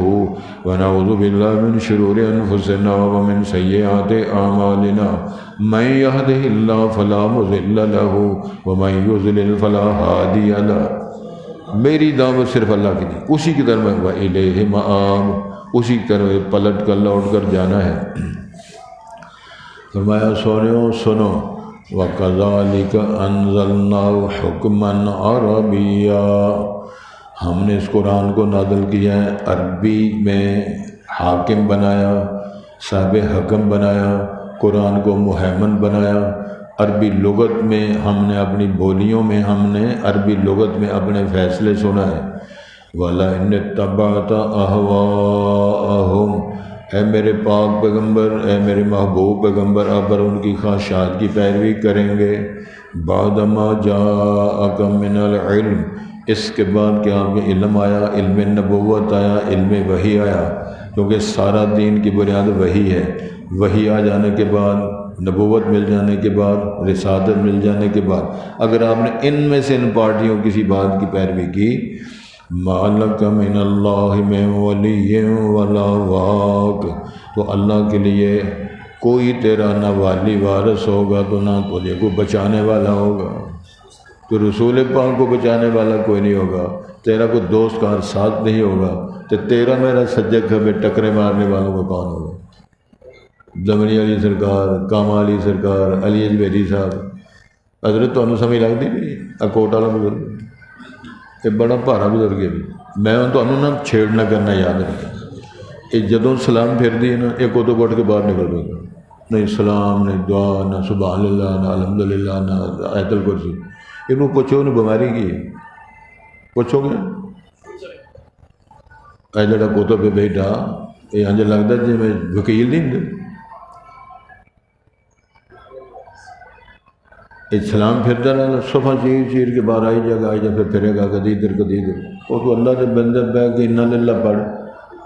ونعوذ باللہ من شرور انفسنا ومن سیئات اعمالنا من یہدہ اللہ فلا مضل لہ ومن یضلل فلا ہادی لہ۔ میری دعوت صرف اللہ کی دی، اسی کی طرف و الیہ مآب، اسی کی طرف پلٹ کر لوٹ کر جانا ہے۔ فرمایا سونیو سنو، وَكَذَلِكَ أَنزَلْنَاهُ حُكْمًا عَرَبِيًّا، ہم نے اس قرآن کو نازل کیا ہے عربی میں، حاکم بنایا، صاحب حکم بنایا، قرآن کو مہیمن بنایا۔ عربی لغت میں ہم نے اپنی بولیوں میں ہم نے عربی لغت میں اپنے فیصلے سنا ہے۔ وَلَئِنِ اتَّبَعْتَ أَهْوَاءَهُمْ، اے میرے پاک پیغمبر، اے میرے محبوب پیغمبر، آپ پر ان کی خواہشات کی پیروی کریں گے۔ بعد ما جاءک من العلم، اس کے بعد کہ آپ کے علم آیا، علم نبوت آیا، علم وحی آیا، کیونکہ سارا دین کی بنیاد وحی ہے۔ وحی آ جانے کے بعد، نبوت مل جانے کے بعد، رسالت مل جانے کے بعد، اگر آپ نے ان میں سے ان پارٹیوں کسی بات کی پیروی کی، مَا لَكَ مِنَ اللَّهِ مِن وَلِيٍّ وَلَا وَاقٍ، تو اللہ کے لیے کوئی تیرا نہ والی وارث ہوگا تو نہ تجھے کو بچانے والا ہوگا۔ تو رسول پاک کو بچانے والا کوئی نہیں ہوگا، تیرا کوئی دوست کار ساتھ نہیں ہوگا، تو تیرا میرا سجگ ہمیں ٹکرے مارنے والوں کو کون ہوگا؟ دمنی علی سرکار، کامال علی سرکار، علی اجمیری صاحب، حضرت تمہیں سمجھ لگتی بھی اکوٹ والا بزرگ، یہ بڑا بھارا بزرگ ہے۔ میں تمہیں نہ چھیڑنا کرنا یاد رکھا، یہ جدوں سلام پھر دی نا، ایک ادو اٹھ کے باہر نکل دے گا، نہیں سلام، نہیں دعا، نہ سبحان اللہ، نہ الحمدللہ، نہ آیت الکرسی۔ یہ پوچھو نے بیماری کی ہے، پوچھو گے اے جڑا کتب پہ بیٹھا، یہ انج لگتا جی میں وکیل نہیں ہوں۔ سلام پھرتا رہا، صفحہ چیر چیر کے باہر آئی جگہ آئی جا، پھر پھرے گا کدی ادھر کدی ادھر۔ وہ تو اللہ کے بندے پہ کہ انا للہ پڑھ،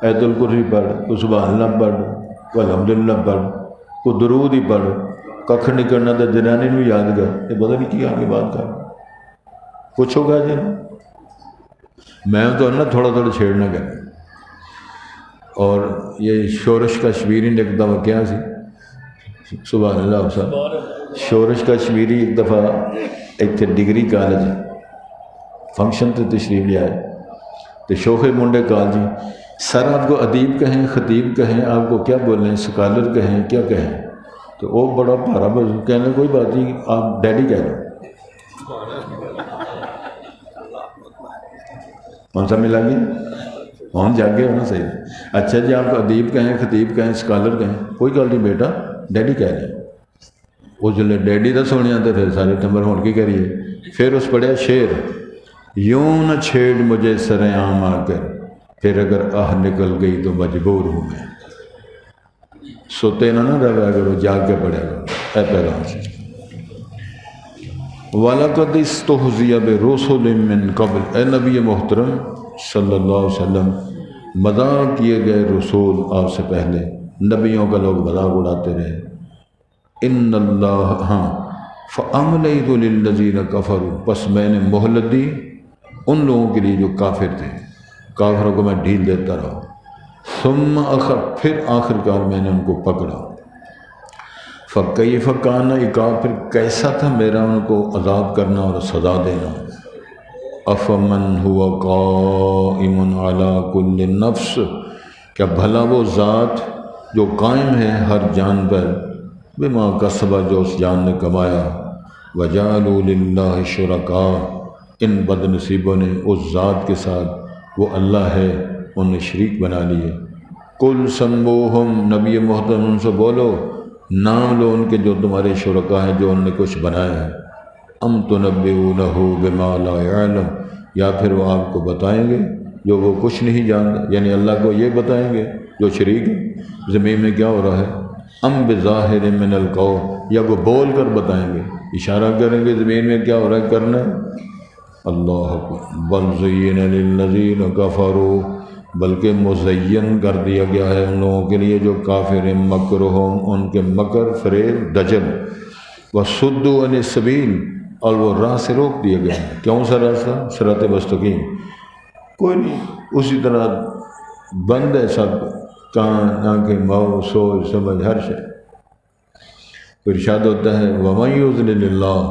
آیت الکرسی پڑھ، تو سبحان اللہ پڑھ، تو الحمدللہ پڑھ، کو درود ہی پڑھ، ککھ نہیں کرنا تو جنانی نو یاد کر، یہ پتہ نہیں کی آگے بات کر، پوچھو گا جی میں تو نہ تھوڑا تھوڑا چھیڑنا کرنا۔ اور یہ شورش کا شبیری نے ایک دفعہ کیا سی، سبحان اللہ صاحب، شورش کا شبیری ایک دفعہ ایک تھے ڈگری کالج فنکشن تے تشریف لے آئے، تو شوخے منڈے کال جی سر آپ کو ادیب کہیں، خطیب کہیں، آپ کو کیا بولیں، سکالر کہیں، کیا کہیں؟ تو وہ بڑا بھارا بزرگ کہنے کوئی بات نہیں، آپ ڈیڈی کہہ دو۔ کون سا ملا گیا؟ ہم جاگے ہونا صحیح۔ اچھا جی آپ کو ادیب کہیں، خطیب کہیں، سکالر کہیں، کوئی گل نہیں بیٹا، ڈیڈی کہہ دیں۔ وہ جلے ڈیڈی دا سونے آتے پھر سارے ٹمبر ہون کی کریے۔ پھر اس پڑھیا شعر، یوں نہ چھیڑ مجھے سرعام آ کر، پھر اگر آہ نکل گئی تو مجبور ہوں میں۔ سوتے نہ رہا کرو، جاگ کے پڑھا کرو، اے پیغام سے۔ وَلَقَدِ اسْتُهْزِئَ بِرُسُلٍ مِّن قَبْلِ، اے نبی محترم صلی اللہ علیہ وسلم، مذاق کیے گئے رسول آپ سے پہلے، نبیوں کا لوگ مذاق اڑاتے رہے۔ ان اللہ، ہاں، فَأَمْلَيْتُ لِلَّذِينَ كَفَرُوا، پس میں نے مہلت دی ان لوگوں کے لیے جو کافر تھے، کافروں کو میں ڈھیل دیتا رہا۔ ثم پھر آخرکار میں نے ان کو پکڑا۔ فَكَيْفَ كَانَ عقاب، پھر کیسا تھا میرا ان کو عذاب کرنا اور سزا دینا۔ أَفَمَنْ هُوَ قَائِمٌ عَلَى كُلِّ نَفْسٍ، کیا بھلا وہ ذات جو قائم ہے ہر جان پر، بما کسبت، جو اس جان نے کمایا، وَجَعَلُوا لِلَّهِ شُرَكَاءَ، ان بد نصیبوں نے اس ذات کے ساتھ وہ اللہ ہے انہیں شریک بنا لیے۔ قُلْ سَمُّوهُمْ، نبی محترم ان سے بولو، نام لو ان کے جو تمہارے شرکاء ہیں جو انہوں نے کچھ بنایا ہے۔ ام تنبئونہ بما لا يعلم، یا پھر وہ آپ کو بتائیں گے جو وہ کچھ نہیں جانتا، یعنی اللہ کو یہ بتائیں گے جو شریک ہے، زمین میں کیا ہو رہا ہے، ام بظاہر من القول، یا وہ بول کر بتائیں گے، اشارہ کریں گے زمین میں کیا ہو رہا ہے کرنا ہے۔ اللہ اکبر، بل زین للذین کفروا، بلکہ مزین کر دیا گیا ہے ان لوگوں کے لیے جو کافر ہیں، مکرہم، ان کے مکر، فریب، دجل، وصدوا عن السبیل، اور وہ راہ سے روک دیا گیا ہے۔ کون سا راستہ؟ صراط مستقیم، کوئی نہیں، اسی طرح بند ہے سب، کان، آنکھیں، ماؤ، سوچ سمجھ، ہر شے۔ پھر ارشاد ہوتا ہے وَمَن يُضْلِلِ اللَّهُ،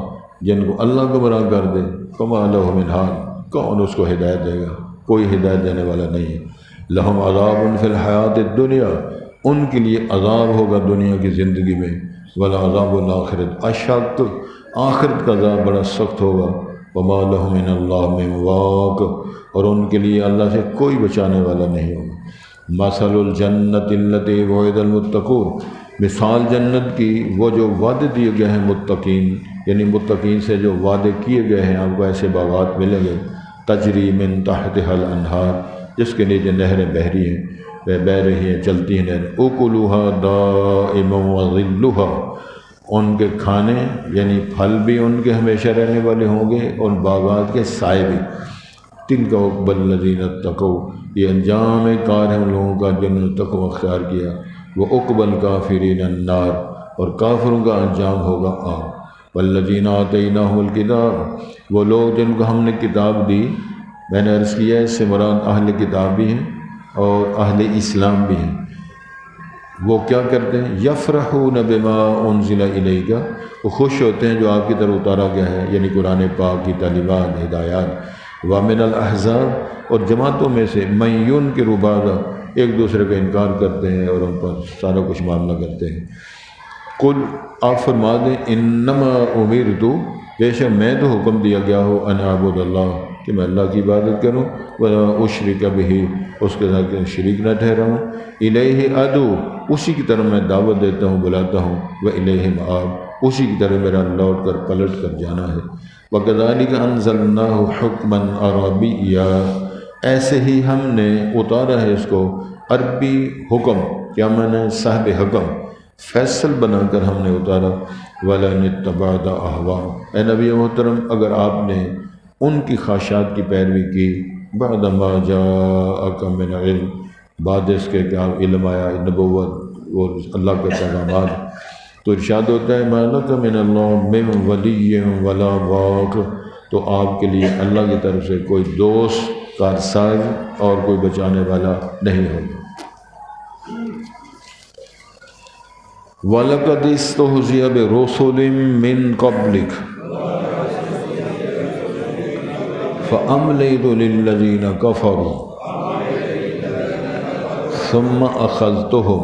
جن کو اللہ گمراہ کر دے، فَمَا لَهُ مِنْ هَادٍ، کون اس کو ہدایت دے گا؟ کوئی ہدایت دینے والا نہیں ہے۔ لَهُمْ عَذَابٌ فِي الْحَيَاةِ الدُّنْيَا، ان کے لیے عذاب ہوگا دنیا کی زندگی میں، وَلَعَذَابُ الْآخِرَةِ أَشَقُّ، آخرت کا عذاب بڑا سخت ہوگا، وَمَا لَهُ مِنَ اللَّهِ مِنْ وَاقٍ، اور ان کے لیے اللہ سے کوئی بچانے والا نہیں ہوگا۔ مَثَلُ الْجَنَّةِ الَّتِي وُعِدَ الْمُتَّقُونَ، مثال جنت کی وہ جو وعدے دیے گئے ہیں متقین، یعنی متقین سے جو وعدے کیے گئے ہیں، آپ کو ایسے باغات ملیں گے، تجری من تحتها الانہار، جس کے نیچے نہریں بہہ رہی ہیں، بہہ رہی ہیں، چلتی ہیں نہریں، اکلها دائم وظلها، ان کے کھانے یعنی پھل بھی ان کے ہمیشہ رہنے والے ہوں گے، اور باغات کے سائے بھی۔ تلک عقبی الذین اتقوا، یہ انجام کار ہے ان لوگوں کا جنہوں نے تقوی اختیار کیا، وہ عقبی الکافرین النار، اور کافروں کا انجام ہوگا آگ۔ والذین آتیناہم الکتاب، وہ لوگ جن کو ہم نے کتاب دی، میں نے عرض کیا ہے اس سے مراد اہل کتاب بھی ہیں اور اہل اسلام بھی ہیں، وہ کیا کرتے ہیں؟ یفرحون بما انزل الیک، وہ خوش ہوتے ہیں جو آپ کی طرف اتارا گیا ہے، یعنی قرآن پاک کی تعلیمات، ہدایات۔ ومن الاحزاب، اور جماعتوں میں سے من ینکر بعضا، ایک دوسرے کا انکار کرتے ہیں اور ان پر سارا کچھ معاملہ کرتے ہیں۔ قل، آپ فرما دیں، انما امرت، بے شک میں تو حکم دیا گیا ہو، ان اعبد اللہ، کہ میں اللہ کی عبادت کروں، ولا اشرک بہ، اس کے ساتھ شریک نہ ٹھہراؤں، الیہ ادعو، اسی کی طرف میں دعوت دیتا ہوں، بلاتا ہوں، والیہ مآب، اسی کی طرف میرا لوٹ کر پلٹ کر جانا ہے۔ وکذالک انزلناہ حکما عربیا، ایسے ہی ہم نے اتارا ہے اس کو عربی حکم، کیا معنی؟ صاحب حکم، فیصل بنا کر ہم نے اتارا۔ وَلَئِنِ اتَّبَعْتَ أَهْوَاءَهُمْ، اے نبی محترم، اگر آپ نے ان کی خواہشات کی پیروی کی، بعد ما جاءک من علم، بعد اس کے کہ آپ علم آیا، نبوت اور اللہ کے پیغامات، تو ارشاد ہوتا ہے مَا لَكَ مِنَ اللَّهِ مِن وَلِيٍّ وَلَا وَاقٍ، تو آپ کے لیے اللہ کی طرف سے کوئی دوست، کارساز اور کوئی بچانے والا نہیں ہوگا۔ وَلَقَدِ اسْتُهْزِئَ بِرُسُلٍ مِّن قَبْلِكَ فَأَمْلَيْتُ لِلَّذِينَ كَفَرُوا ثُمَّ أَخَذْتُهُمْ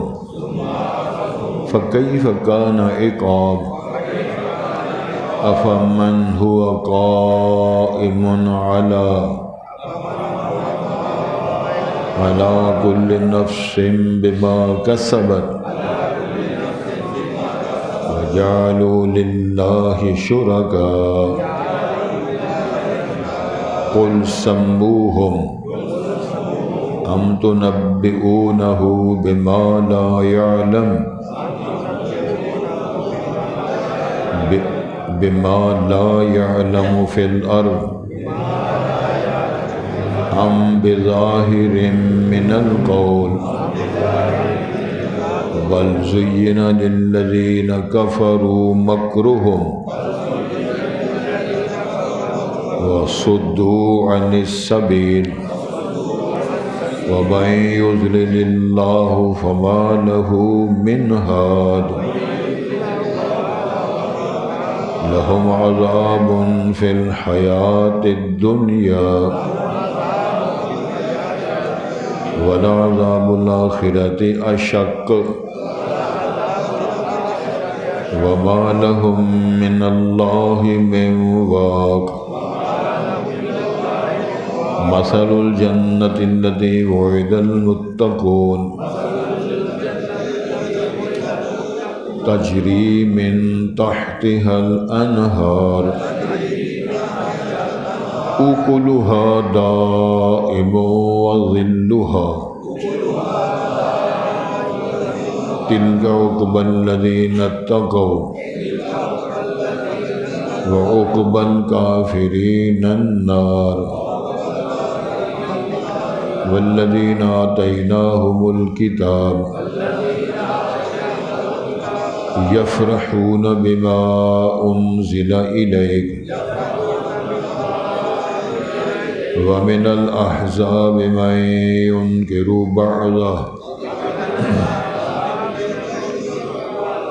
فَكَيْفَ كَانَ عِقَابِ أَفَمَنْ هُوَ قَائِمٌ عَلَى كُلِّ نَفْسٍ بِمَا كَسَبَتْ وَجَعَلُوا لِلَّهِ شُرَكَاءَ قُلْ سَمُّوهُمْ أَمْ تُنَبِّئُونَهُ بِمَا لَا يَعْلَمُ بِمَا لَا يَعْلَمُ فِي الْأَرْضِ أَمْ بِظَاهِرٍ مِّنَ الْقَوْلِ بَلْ زُيِّنَ لِلَّذِينَ كَفَرُوا مَكْرُهُمْ وَصُدُّوا عَنِ السَّبِيلِ وَمَن يُضْلِلِ اللَّهُ فَمَا لَهُ مِنْ هَادٍ لَهُمْ عَذَابٌ فِي الْحَيَاةِ الدُّنْيَا وَلَعَذَابُ الْآخِرَةِ أَشَقُّ وَمَا لَهُم مِّنَ اللَّهِ مِن وَاقٍ مَثَلُ الْجَنَّةِ الَّتِي وُعِدَ الْمُتَّقُونَ تَجْرِي مِن تَحْتِهَا الْأَنْهَارُ أُكُلُهَا دَائِمٌ وَظِلُّهَا تلك عقبى الذين اتقوا وعقبى الكافرين النار والذين آتيناهم الكتاب يفرحون بما أنزل إليك ومن الأحزاب من ينكر بعضه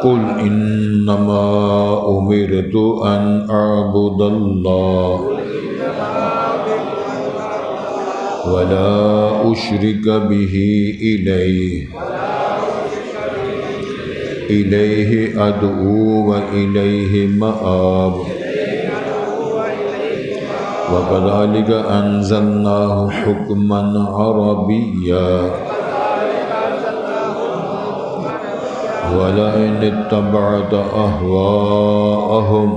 قل إنما أمرت أن أعبد الله ولا أشرك به إليه أدعو وإليه مآب وكذلك أنزلناه حكما عربيا ولئن اتبعت أهواءهم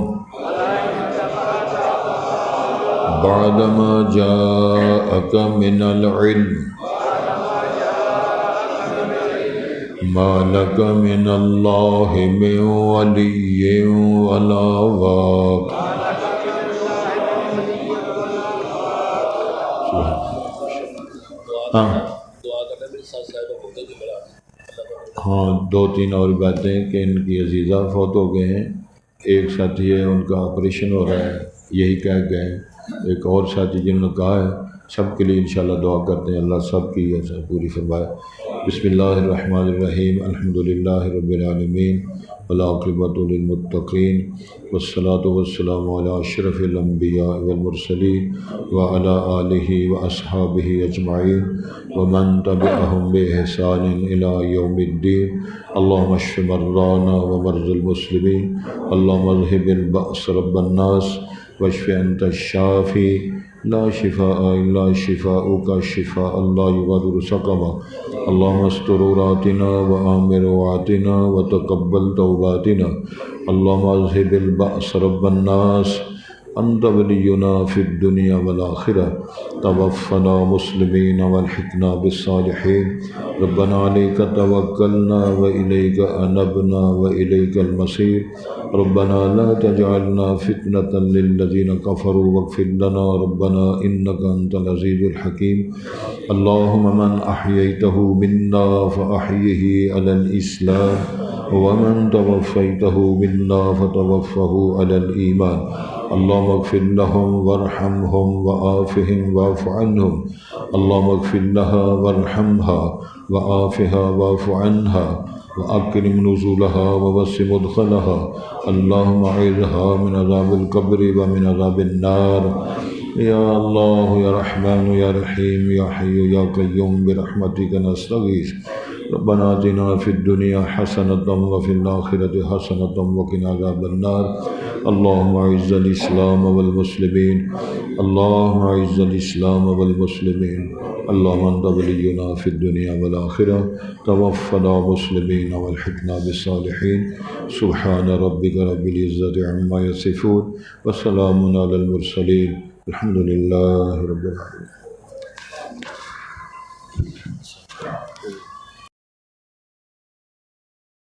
بعدما جاءك من العلم ما لك من الله من ولي ولا واق. ہاں دو تین اور باتیں کہ ان کی عزیزہ فوت ہو گئے ہیں. ایک ساتھی ہے ان کا آپریشن ہو رہا ہے یہی کہہ گئے. ایک اور ساتھی جنہوں نے کہا ہے سب کے لیے انشاءاللہ دعا کرتے ہیں اللہ سب کی پوری فرمائے. بسم اللہ الرحمن الرحیم. الحمدللہ رب العالمین والعاقبۃ للمتقین والصلاۃ والسلام علی اشرف الانبیاء والمرسلین وعلی آلہ واصحابہ اجمعین ومن تبعهم بإحسان إلى يوم الدين. اللهم اشف مرضانا ومرضى المسلمين. اللهم اذهب البأس رب الناس واشف أنت الشافي لا شفاء إلا شفاؤك شفاء لا يغادر سقما. اللهم استر عوراتنا وآمن روعاتنا وتقبل توباتنا. اللهم اذهب البأس رب الناس أنت ولينا في الدنيا والآخرة. توفنا مسلمين والحقنا بالصالحين. ربنا عليك توكلنا وإليك أنبنا وإليك المصير. ربنا لا تجعلنا فتنة للذين كفروا واغفر لنا ربنا إنك أنت العزيز الحكيم. اللهم من أحييته منا فأحيه على الإسلام ومن توفيته منا فتوفه على الإيمان. اللهم اغفر لهم وارحمهم وعافهم واعف عنهم. اللهم اغفر لها وارحمها وعافها واعف عنها وأكرم نزولها ووسع مدخلها. اللهم أعذها من عذاب القبر ومن عذاب النار. يا الله يا رحمن يا رحيم يا حي يا قيوم برحمتك نستغيث. ربنا آتنا في الدنيا حسنة وفي الآخرة حسنة وقنا عذاب النار. اللهم أعز الإسلام والمسلمين. اللهم أعز الإسلام والمسلمين. اللهم أنت ولينا في الدنيا والآخرة. توفنا مسلمين والحقنا بالصالحين. سبحان ربك رب العزة عما يصفون وسلام على المرسلين. الحمد لله رب العالمين.